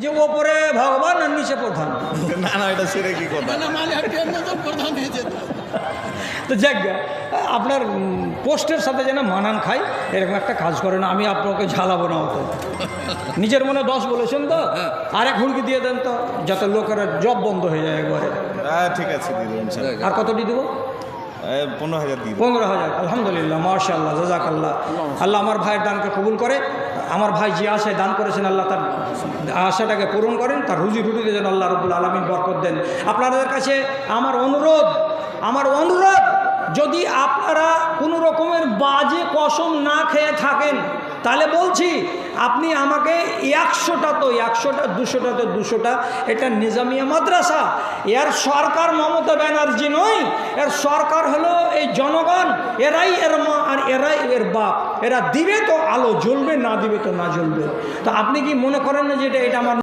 যে ওপরে ভগবান আর নিচে প্রধান। না না, এটা সেরে কি কথা? তো যাক গে, আপনার পোস্টের সাথে যেন মানান খাই এরকম একটা কাজ করে না। আমি আপনাকে ঝালাবো না অত, নিজের মনে 10 বলেছেন তো, আর এক হুড়কি দিয়ে দেন তো, যাতে লোকের জব বন্ধ হয়ে যায় একবারে। হ্যাঁ ঠিক আছে, দিয়ে দেবেন স্যার। আর কতটি দেবো? 15,000 দিয়ে দেবেন। 15,000। আলহামদুলিল্লাহ, মাশাআল্লাহ, জাযাকাল্লাহ। আল্লাহ আমার ভাইয়ের দানকে কবুল করে। আমার ভাই যে আশায় দান করেছেন, আল্লাহ তার আশাটাকে পূরণ করেন, তার রুজি রুটিতে যেন আল্লাহ রাব্বুল আলামিন বরকত দেন। আপনাদের কাছে আমার অনুরোধ, যদি আপনারা কোনো রকমের বাজে কসম না খেয়ে থাকেন, তাহলে বলছি আপনি আমাকে 100টা তো 100টা, 200টা তো 200টা, এটা নিজামিয়া মাদ্রাসা, এর সরকার মমতা ব্যানার্জি নয়, এর সরকার হলো এই জনগণ, এরাই এর মা আর এরাই এর বাপ। এরা দিবে তো আলো জ্বলবে, না দিবে তো না জ্বলবে। তো আপনি কি মনে করেন না যে এটা আমার